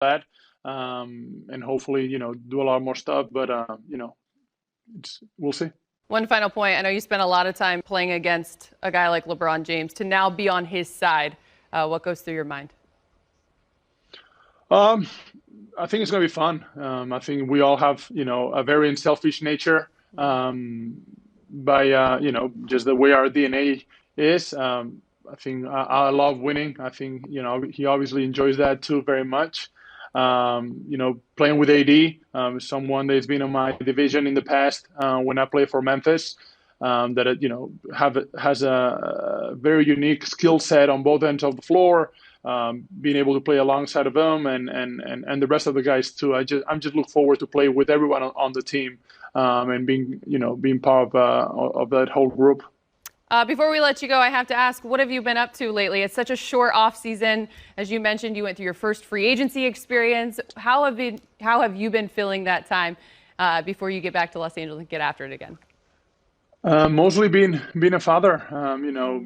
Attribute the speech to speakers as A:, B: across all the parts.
A: that, and hopefully, do a lot more stuff. But we'll see.
B: One final point. I know you spent a lot of time playing against a guy like LeBron James. To now be on his side, what goes through your mind?
A: I think it's going to be fun. I think we all have, a very selfish nature, by, just the way our DNA is. I think I love winning. I think, he obviously enjoys that too very much. Playing with AD, someone that's been in my division in the past, when I played for Memphis, that, has a very unique skill set on both ends of the floor. Being able to play alongside of them and the rest of the guys too. I'm just look forward to play with everyone on the team, and being part of that whole group.
B: Before we let you go, I have to ask, what have you been up to lately? It's such a short off season. As you mentioned, you went through your first free agency experience. How have you been filling that time before you get back to Los Angeles and get after it again?
A: Mostly being a father,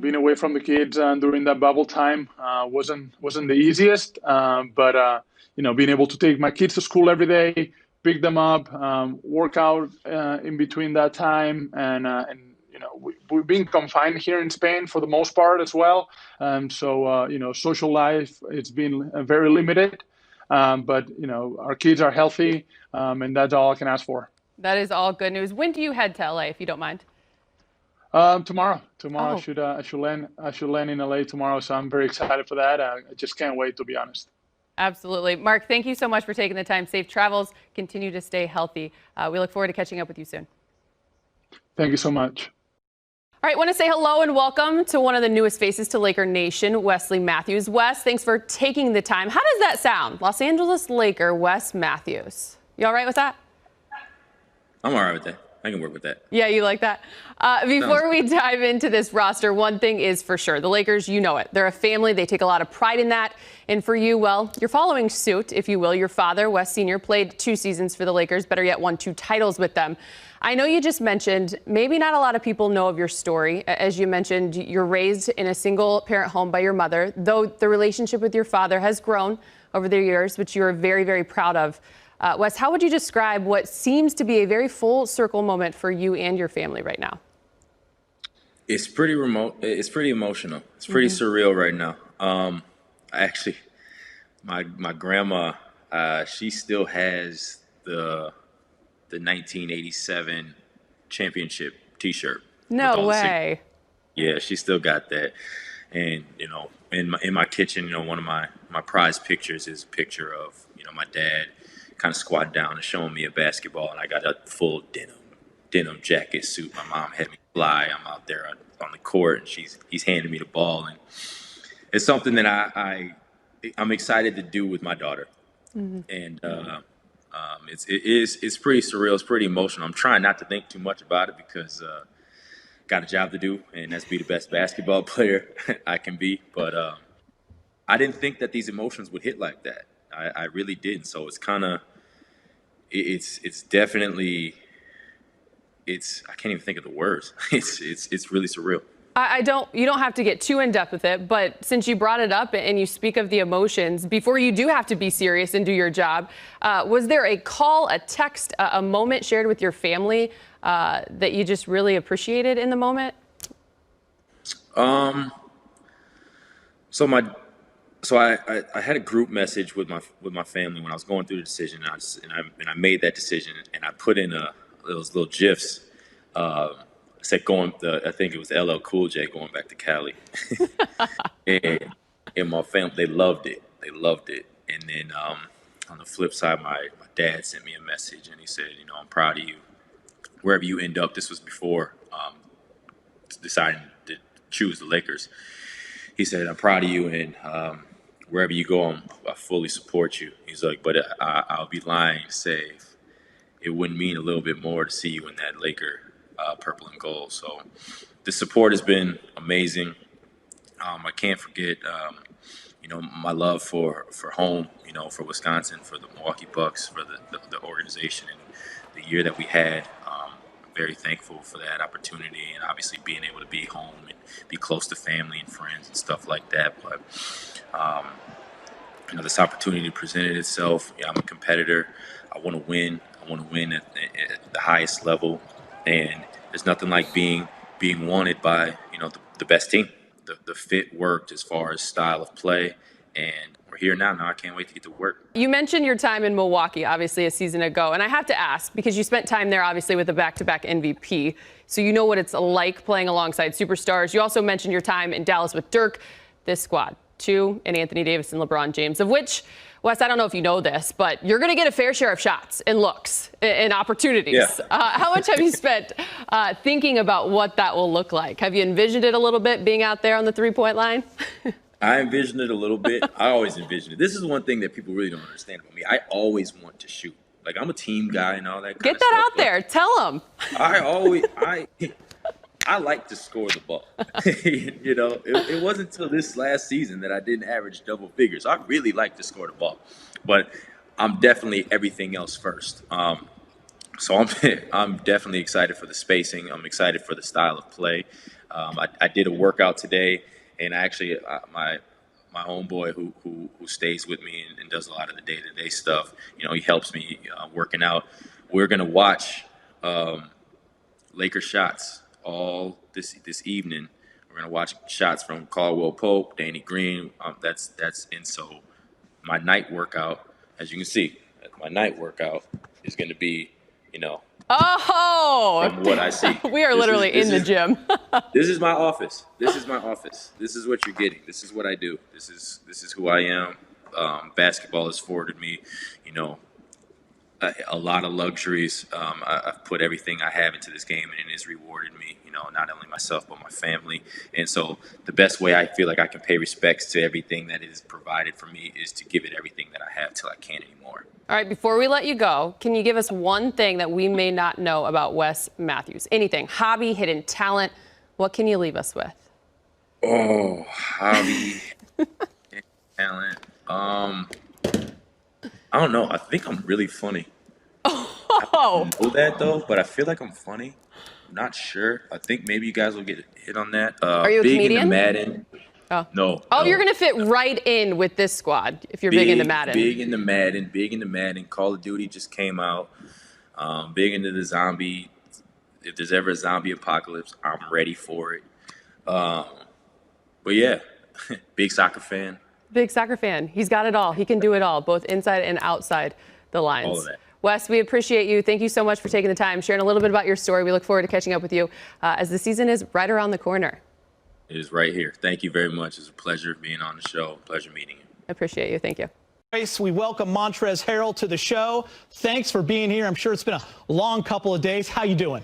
A: being away from the kids during that bubble time wasn't the easiest. But being able to take my kids to school every day, pick them up, work out in between that time, and we've been confined here in Spain for the most part as well. So social life, it's been very limited. But our kids are healthy, and that's all I can ask for.
B: That is all good news. When do you head to LA, if you don't mind?
A: Tomorrow.
B: Oh.
A: I should land in LA tomorrow. So I'm very excited for that. I just can't wait, to be honest.
B: Absolutely. Mark, thank you so much for taking the time. Safe travels. Continue to stay healthy. We look forward to catching up with you soon.
A: Thank you so much.
B: All right, want to say hello and welcome to one of the newest faces to Laker Nation, Wesley Matthews. Wes, thanks for taking the time. How does that sound? Los Angeles Laker, Wes Matthews. You all right with that?
C: I'm all right with that. I can work with that.
B: Yeah, you like that? Before we dive into this roster, one thing is for sure. The Lakers, you know it. They're a family. They take a lot of pride in that. And for you, well, you're following suit, if you will. Your father, Wes Sr., played 2 seasons for the Lakers, better yet, won 2 titles with them. I know you just mentioned maybe not a lot of people know of your story. As you mentioned, you're raised in a single-parent home by your mother, though the relationship with your father has grown over the years, which you're very, very proud of. Wes, how would you describe what seems to be a very full circle moment for you and your family right now?
C: It's pretty remote. It's pretty emotional. It's pretty surreal right now. Actually, my grandma, she still has the 1987 championship T-shirt.
B: No way.
C: Yeah, she still got that. And in my kitchen, one of my prized pictures is a picture of my dad kind of squatting down and showing me a basketball, and I got a full denim jacket suit. My mom had me fly. I'm out there on the court, and he's handing me the ball, and it's something that I'm excited to do with my daughter. And it's pretty surreal. It's pretty emotional. I'm trying not to think too much about it because got a job to do, and that's be the best basketball player I can be. But I didn't think that these emotions would hit like that. I really didn't. So it's kind of, it's definitely, I can't even think of the words. It's really surreal.
B: You don't have to get too in depth with it, but since you brought it up and you speak of the emotions, before you do have to be serious and do your job, was there a call, a text, a moment shared with your family that you just really appreciated in the moment?
C: So I had a group message with my family when I was going through the decision, and I made that decision, and I put in those little gifs. Said I think it was LL Cool J going back to Cali, and my family, they loved it. And then on the flip side, my dad sent me a message, and he said, I'm proud of you. Wherever you end up, this was before deciding to choose the Lakers. He said, I'm proud of you, and wherever you go, I fully support you. He's like, but I'll be lying to say it wouldn't mean a little bit more to see you in that Laker purple and gold. So the support has been amazing. I can't forget, my love for home, for Wisconsin, for the Milwaukee Bucks, for the organization and the year that we had. I'm very thankful for that opportunity, and obviously being able to be home and be close to family and friends and stuff like that. But this opportunity presented itself. I'm a competitor. I want to win. I want to win at the highest level, and there's nothing like being wanted by the best team. The fit worked as far as style of play, and we're here now. Now I can't wait to get to work.
B: You mentioned your time in Milwaukee, obviously a season ago, and I have to ask because you spent time there, obviously with a back-to-back MVP, so you know what it's like playing alongside superstars. You also mentioned your time in Dallas with Dirk. This squad, 2 and Anthony Davis and LeBron James, of which, Wes, I don't know if you know this, but you're going to get a fair share of shots and looks and opportunities.
C: Yeah.
B: How much have you spent thinking about what that will look like? Have you envisioned it a little bit, being out there on the three-point line?
C: I envisioned it a little bit. I always envisioned it. This is one thing that people really don't understand about me. I always want to shoot. Like, I'm a team guy and all that kind
B: Get
C: of
B: that
C: stuff,
B: out there. Tell them.
C: I like to score the ball. It wasn't until this last season that I didn't average double figures. I really like to score the ball, but I'm definitely everything else first. So I'm definitely excited for the spacing. I'm excited for the style of play. I did a workout today, and actually my homeboy who stays with me and does a lot of the day-to-day stuff, he helps me working out. We're gonna watch Lakers shots all this evening. We're gonna watch shots from Caldwell Pope, Danny Green. That's and so my night workout, as you can see, my night workout is gonna be, from what I see.
B: We are literally in the gym.
C: This is my office. This is my office. This is what you're getting. This is what I do. This is who I am. Basketball has afforded me, a lot of luxuries. I've put everything I have into this game, and it has rewarded me, not only myself, but my family. And so the best way I feel like I can pay respects to everything that is provided for me is to give it everything that I have till I can't anymore.
B: All right, before we let you go, can you give us one thing that we may not know about Wes Matthews? Anything, hobby, hidden talent, what can you leave us with?
C: Oh, hobby, hidden talent. I don't know. I think I'm really funny.
B: Oh.
C: I don't know that though, but I feel like I'm funny. I'm not sure. I think maybe you guys will get a hit on that.
B: Are you a
C: big
B: comedian?
C: into Madden.
B: Oh.
C: No.
B: Oh,
C: no.
B: You're gonna fit right in with this squad if you're big into Madden.
C: Big into Madden. Call of Duty just came out. Big into the zombie. If there's ever a zombie apocalypse, I'm ready for it. But yeah, big soccer fan.
B: Big soccer fan. He's got it all. He can do it all, both inside and outside the lines.
C: All of that.
B: Wes, we appreciate you. Thank you so much for taking the time, sharing a little bit about your story. We look forward to catching up with you as the season is right around the corner.
C: It is right here. Thank you very much. It's a pleasure being on the show. Pleasure meeting you.
B: I appreciate you. Thank you.
D: We welcome Montrezl Harrell to the show. Thanks for being here. I'm sure it's been a long couple of days. How you doing?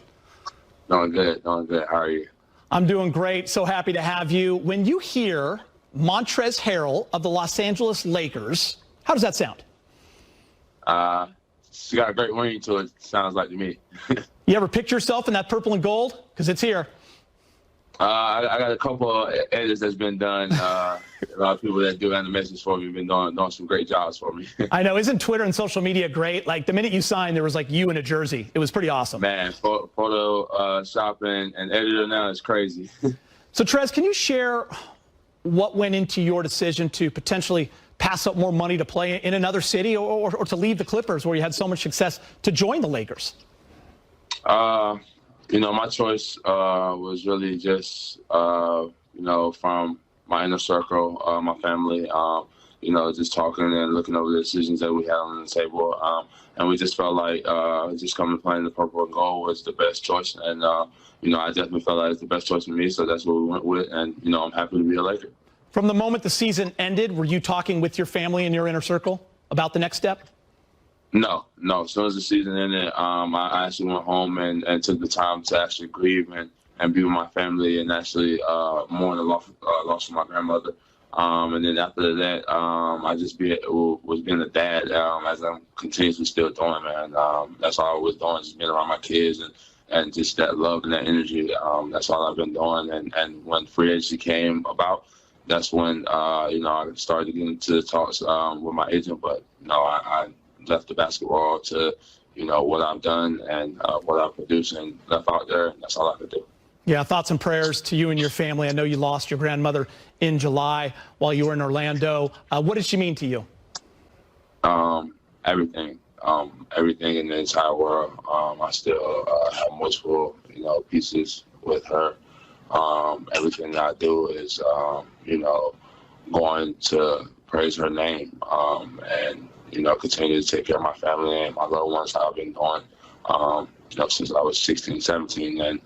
E: Doing good. How are you?
D: I'm doing great. So happy to have you. When you hear Montrezl Harrell of the Los Angeles Lakers, how does that sound?
E: It's got a great ring to it, sounds like to me.
D: You ever picture yourself in that purple and gold? Because it's here.
E: I got a couple of edits that's been done. A lot of people that do animations for me have been doing some great jobs for me.
D: I know. Isn't Twitter and social media great? Like the minute you signed, there was like you in a jersey. It was pretty awesome.
E: Man, photo shopping and editor now is crazy.
D: So, Trez, can you share what went into your decision to potentially pass up more money to play in another city or to leave the Clippers where you had so much success to join the Lakers?
E: My choice was really just, from my inner circle, my family, just talking and looking over the decisions that we had on the table. And we just felt like just coming and playing the purple and gold was the best choice. And, I definitely felt like it's the best choice for me. So that's what we went with. And, I'm happy to be a Laker.
D: From the moment the season ended, were you talking with your family and your inner circle about the next step?
E: No. As soon as the season ended, I actually went home and took the time to actually grieve and be with my family and actually mourn the loss of my grandmother. And then after that, I just was being a dad as I'm continuously still doing, man. That's all I was doing, just being around my kids and just that love and that energy. That's all I've been doing. And when free agency came about, that's when, I started getting into the talks with my agent. But, I left the basketball to, what I've done and what I've produced and left out there. And that's all I could do.
D: Yeah, thoughts and prayers to you and your family. I know you lost your grandmother in July while you were in Orlando. What did she mean to you?
E: Everything. Everything in the entire world. I still have multiple, pieces with her. Everything that I do is, going to praise her name and, continue to take care of my family and my loved ones, how I've been doing, since I was 16, 17. And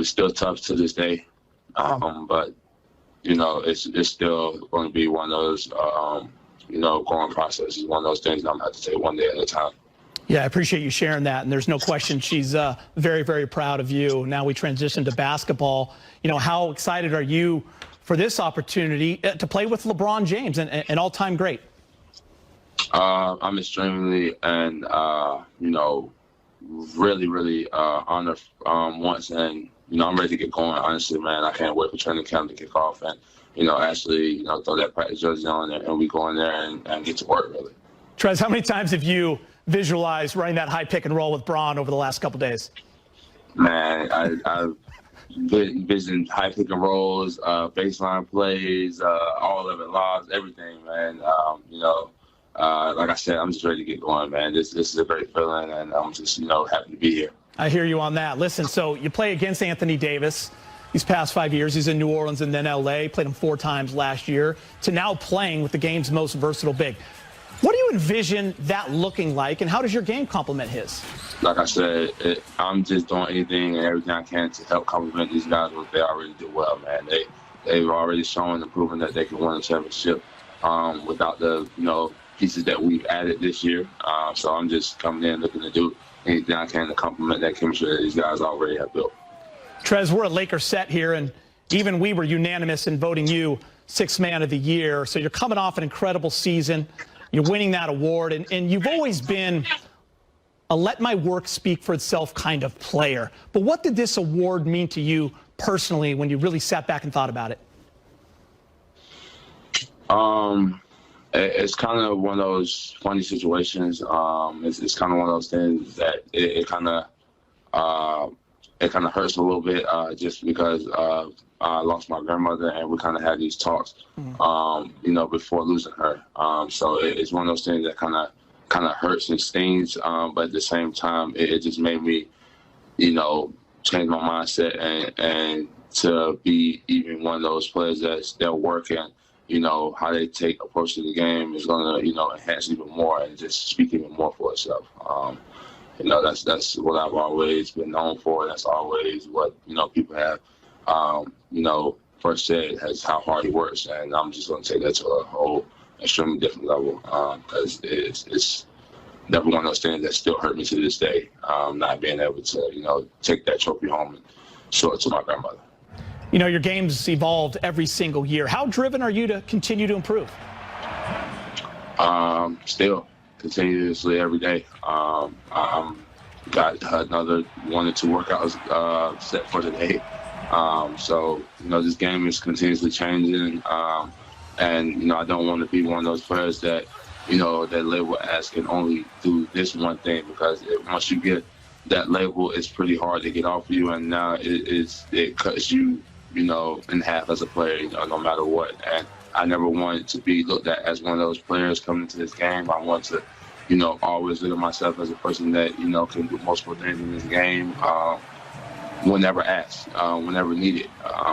E: it's still tough to this day. But, it's still going to be one of those, growing processes, one of those things that I'm going to have to take one day at a time.
D: Yeah, I appreciate you sharing that. And there's no question she's very, very proud of you. Now we transition to basketball. How excited are you for this opportunity to play with LeBron James, an all-time great?
E: I'm extremely and, really, really honored once. And, I'm ready to get going. Honestly, man, I can't wait for training camp to kick off and, actually, throw that practice jersey on and we go in there and get to work, really.
D: Trez, how many times have you visualized running that high pick and roll with Bron over the last couple days?
E: Man, I've envisioned high pick and rolls, baseline plays, all of it, lobs, everything, man. Like I said, I'm just ready to get going, man. This is a great feeling, and I'm just, happy to be here.
D: I hear you on that. Listen, so you play against Anthony Davis these past 5 years. He's in New Orleans and then L.A., played him 4 times last year, to now playing with the game's most versatile big. What do you envision that looking like, and how does your game complement his?
E: Like I said, I'm just doing anything and everything I can to help complement these guys what they already do well, man. They've already shown and proven that they can win a championship without the, pieces that we've added this year. So I'm just coming in looking to do anything I can to complement that chemistry that these guys already have built.
D: Trez, we're a Lakers set here, and even we were unanimous in voting you 6th man of the year. So you're coming off an incredible season. You're winning that award, and you've always been a let my work speak for itself kind of player. But what did this award mean to you personally when you really sat back and thought about it?
E: It's kind of one of those funny situations. It's kind of one of those things that it kind of hurts a little bit just because I lost my grandmother, and we kind of had these talks, before losing her. So it's one of those things that kind of hurts and stings. But at the same time, it just made me, change my mindset and to be even one of those players that's still working. How they approach to the game is going to, enhance even more and just speak even more for itself. That's what I've always been known for. That's always what, people have, first said as how hard he works. And I'm just going to take that to a whole extremely different level because it's never one of those things that still hurt me to this day, not being able to, take that trophy home and show it to my grandmother.
D: Your game's evolved every single year. How driven are you to continue to improve?
E: Still, continuously every day. I'm got another 1 or 2 workouts set for today. So, this game is continuously changing. And, I don't want to be one of those players that, that label as can only do this one thing, because once you get that label, it's pretty hard to get off of you. And now it cuts you, in half as a player, no matter what. And I never wanted to be looked at as one of those players coming into this game. I want to, always look at myself as a person that, can do multiple things in this game whenever asked, whenever needed.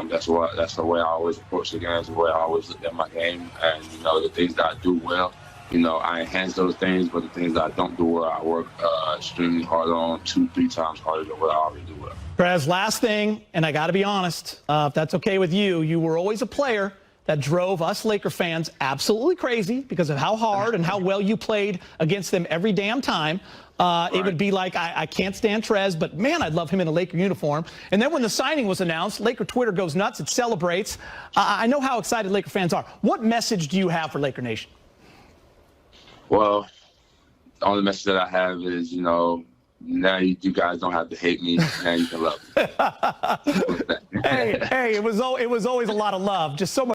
E: That's the way I always approach the game. That's the way I always look at my game. And, the things that I do well, I enhance those things, but the things that I don't do well, I work extremely hard on, 2-3 times harder than what I already do well.
D: Trez, last thing, and I got to be honest, if that's okay with you, you were always a player that drove us Laker fans absolutely crazy because of how hard and how well you played against them every damn time. Right. It would be like, I can't stand Trez, but man, I'd love him in a Laker uniform. And then when the signing was announced, Laker Twitter goes nuts. It celebrates. I know how excited Laker fans are. What message do you have for Laker Nation? Well,
E: the only message that I have is, now you guys don't have to hate me. Now you can love me.
D: Hey, it was always a lot of love. Just so much.